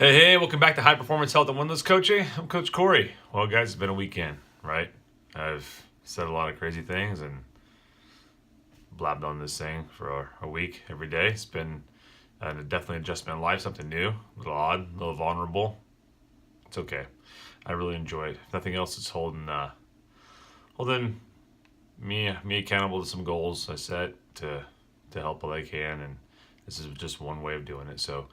Hey, welcome back to High Performance Health and Wellness Coaching. I'm Coach Corey. Well, guys, it's been a weekend, right? I've said a lot of crazy things and blabbed on this thing for a week every day. It's been definitely an adjustment in life, something new, a little odd, a little vulnerable. It's okay. I really enjoy it. If nothing else, it's holding me accountable to some goals I set to help what I can, and this is just one way of doing it. So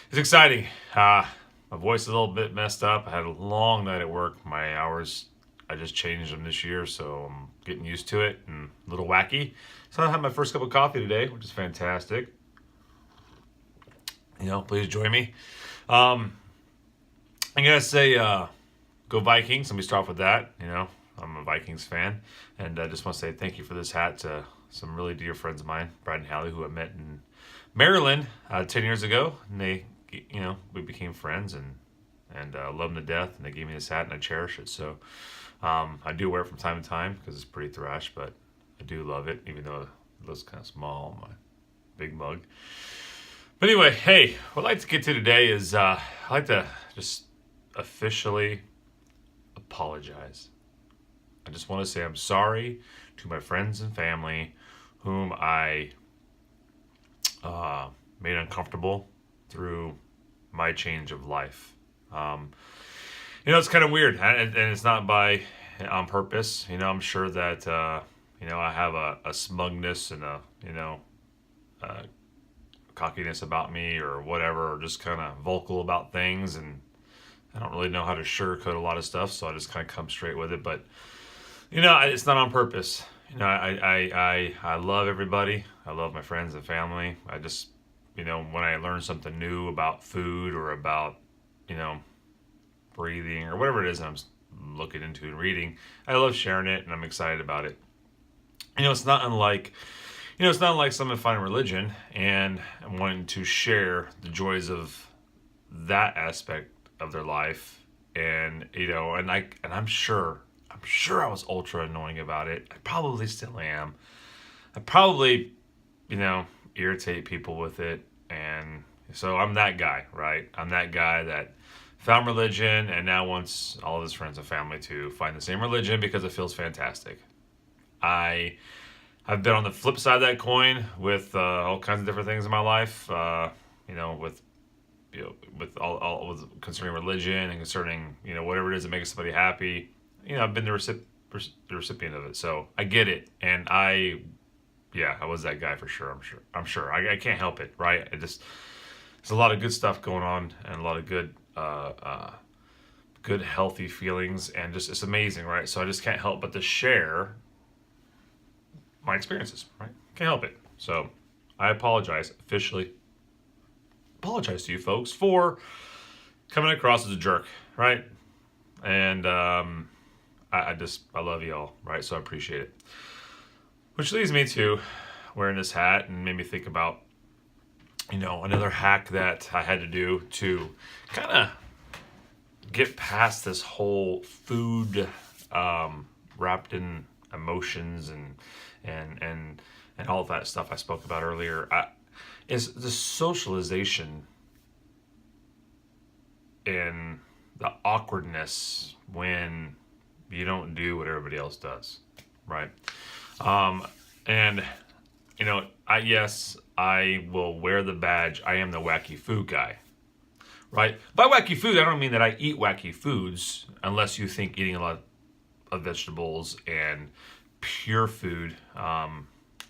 it's exciting. My voice is a little bit messed up. I had a long night at work. My hours, I just changed them this year, so I'm getting used to it and a little wacky. So I had my first cup of coffee today, which is fantastic. Please join me. I'm gonna say go Vikings. Let me start off with that. I'm a Vikings fan, and I just want to say thank you for this hat to some really dear friends of mine, Brad and Hallie, who I met in Maryland 10 years ago, and they, we became friends and love them to death, and they gave me this hat, and I cherish it. So I do wear it from time to time because it's pretty thrash, but I do love it, even though it looks kind of small on my big mug. But anyway, hey, what I'd like to get to today is I'd like to just officially apologize. I just want to say I'm sorry to my friends and family whom I made uncomfortable through my change of life. It's kind of weird, and it's not on purpose. I'm sure that I have a smugness and a cockiness about me or whatever, or just kind of vocal about things, and I don't really know how to sugarcoat a lot of stuff, so I just kind of come straight with it. But it's not on purpose. I love everybody. I love my friends and family. I just, when I learn something new about food or about, breathing or whatever it is I'm looking into and reading, I love sharing it, and I'm excited about it. It's not unlike, someone finding religion and wanting to share the joys of that aspect of their life, and I'm sure I was ultra annoying about it. I probably still am. I probably, irritate people with it. And so I'm that guy, right? I'm that guy that found religion and now wants all of his friends and family to find the same religion because it feels fantastic. I've been on the flip side of that coin with all kinds of different things in my life, with all concerning religion and concerning, whatever it is that makes somebody happy. I've been the recipient of it, so I get it, and I was that guy for sure. I'm sure. I can't help it, right? There's a lot of good stuff going on, and a lot of good, good healthy feelings, and just it's amazing, right? So I just can't help but to share my experiences, right? Can't help it. So I officially apologize to you folks for coming across as a jerk, right? And I love y'all, right? So I appreciate it. Which leads me to wearing this hat and made me think about, another hack that I had to do to kind of get past this whole food wrapped in emotions and all of that stuff I spoke about earlier. Is the socialization and the awkwardness when you don't do what everybody else does, right? I will wear the badge. I am the wacky food guy, right? By wacky food, I don't mean that I eat wacky foods, unless you think eating a lot of vegetables and pure food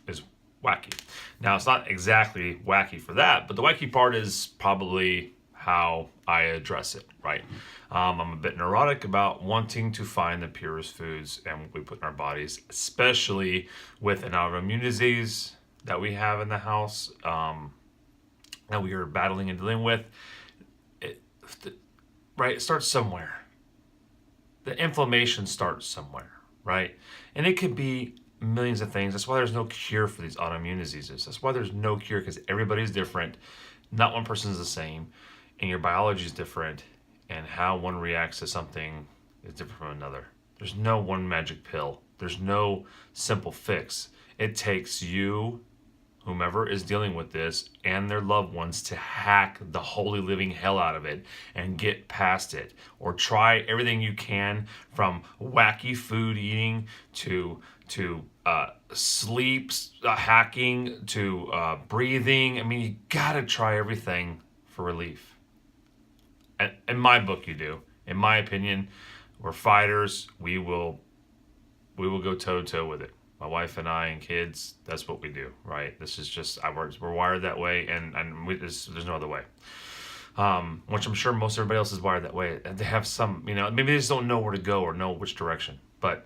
is wacky. Now, it's not exactly wacky for that, but the wacky part is probably how I address it, right? I'm a bit neurotic about wanting to find the purest foods and what we put in our bodies, especially with an autoimmune disease that we have in the house, that we are battling and dealing with. Right? It starts somewhere. The inflammation starts somewhere, right? And it could be millions of things. That's why there's no cure for these autoimmune diseases. That's why there's no cure, because everybody's different. Not one person is the same, and your biology is different, and how one reacts to something is different from another. There's no one magic pill. There's no simple fix. It takes you whomever is dealing with this and their loved ones to hack the holy living hell out of it and get past it, or try everything you can, from wacky food eating to sleep hacking to breathing. I mean, you gotta try everything for relief. In my book, you do. In my opinion, we're fighters. We will go toe to toe with it. My wife and I and kids, that's what we do, right? This is just, we're wired that way, and there's no other way. Which I'm sure most everybody else is wired that way. And they have some, maybe they just don't know where to go or know which direction. But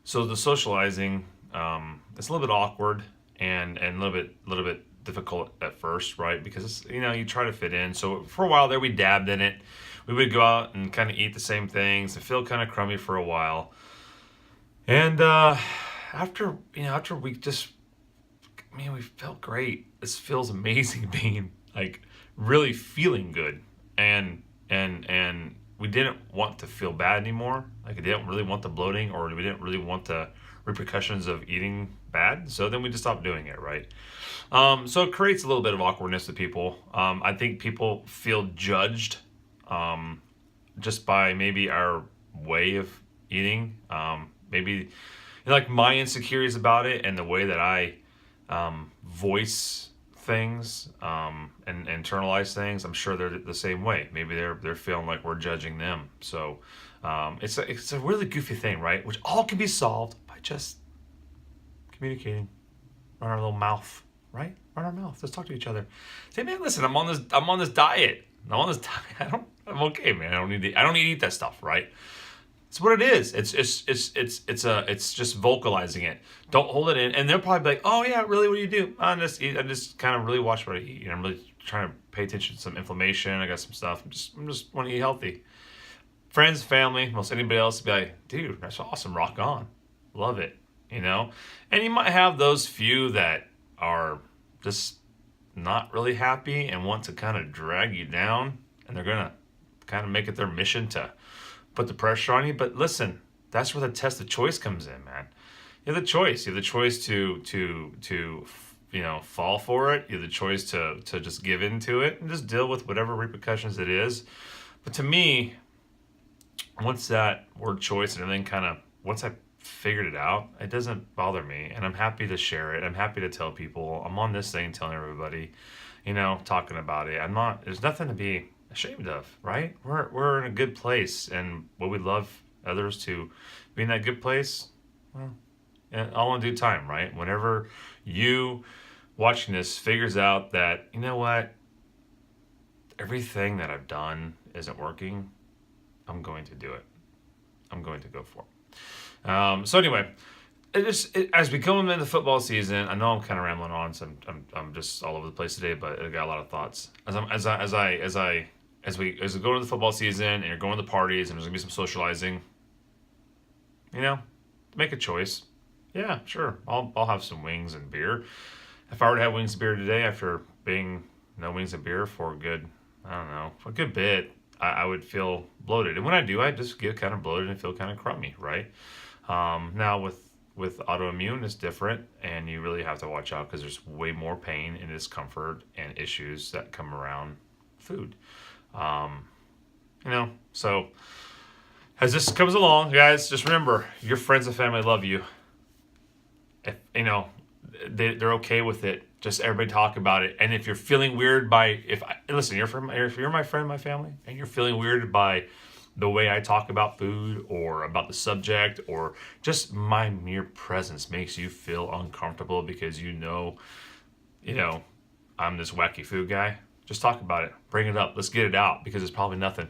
so the socializing, it's a little bit awkward and a little bit difficult at first, right? Because you try to fit in. So for a while there, we dabbed in it. We would go out and kind of eat the same things and feel kind of crummy for a while. And after we just, we felt great. This feels amazing being like really feeling good, and we didn't want to feel bad anymore. Like, we didn't really want the bloating, or we didn't really want the repercussions of eating bad. So then we just stopped doing it, right? So it creates a little bit of awkwardness with people. I think people feel judged just by maybe our way of eating. Maybe like my insecurities about it and the way that I voice things and internalize things. I'm sure they're the same way. Maybe they're feeling like we're judging them. So it's a really goofy thing, right? Which all can be solved by just communicating. Run our little mouth, right? Run our mouth. Let's talk to each other. Say, man, listen, I'm on this diet. I'm okay, man. I don't need to eat that stuff, right? It's what it is. It's just vocalizing it. Don't hold it in, and they'll probably be like, "Oh yeah, really? What do you do?" I just kind of really watch what I eat. I'm really trying to pay attention to some inflammation. I got some stuff. I'm just want to eat healthy. Friends, family, most anybody else will be like, "Dude, that's awesome. Rock on, love it." And you might have those few that are just not really happy and want to kind of drag you down, and they're gonna kind of make it their mission to put the pressure on you. But listen, that's where the test of choice comes in, man. You have the choice. You have the choice to fall for it. You have the choice to just give into it and just deal with whatever repercussions it is. But to me, once that word choice and everything once I figured it out, it doesn't bother me, and I'm happy to share it. I'm happy to tell people I'm on this thing, telling everybody, talking about it. There's nothing to be ashamed of, right? We're in a good place, and what we love others to be in that good place, well, all in due time, right? Whenever you watching this figures out that, you know what, everything that I've done isn't working, I'm going to do it. I'm going to go for it. So anyway, as we go into the football season, I know I'm kind of rambling on, so I'm just all over the place today, but I got a lot of thoughts. As we go into the football season and you're going to the parties and there's gonna be some socializing, make a choice. Yeah, sure, I'll have some wings and beer. If I were to have wings and beer today after being no wings and beer for a good bit, I would feel bloated. And when I do, I just get kind of bloated and feel kind of crummy, right? Now with autoimmune, it's different, and you really have to watch out because there's way more pain and discomfort and issues that come around food. So as this comes along, guys, just remember, your friends and family love you. If they're okay with it, just everybody talk about it. And if you're feeling weird if you're my friend, my family, and you're feeling weird by the way I talk about food or about the subject, or just my mere presence makes you feel uncomfortable because I'm this wacky food guy, just talk about it. Bring it up. Let's get it out, because it's probably nothing.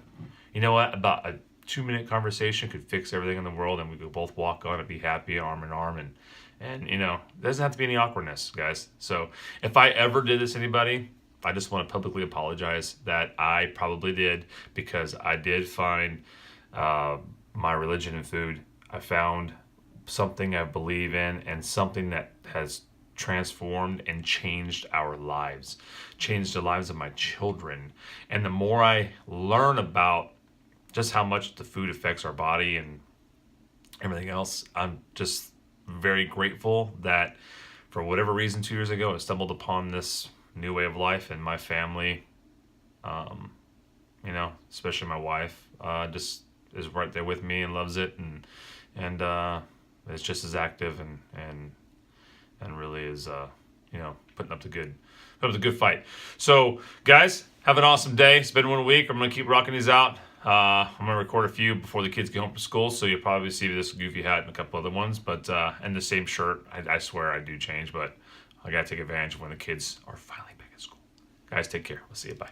You know what? About a 2-minute conversation could fix everything in the world, and we could both walk on and be happy, arm in arm, and there doesn't have to be any awkwardness, guys. So if I ever did this to anybody, I just want to publicly apologize that I probably did, because I did find my religion in food. I found something I believe in, and something that has transformed and changed our lives, changed the lives of my children. And the more I learn about just how much the food affects our body and everything else, I'm just very grateful that for whatever reason 2 years ago, I stumbled upon this new way of life, and my family, especially my wife, just is right there with me and loves it, and it's just as active and really is putting up the good fight. So guys, have an awesome day. It's been 1 week. I'm gonna keep rocking these out. I'm gonna record a few before the kids get home from school, so you'll probably see this goofy hat and a couple other ones, but and the same shirt. I swear I do change, but I gotta take advantage of when the kids are finally back at school. Guys, take care. We'll see you. Bye.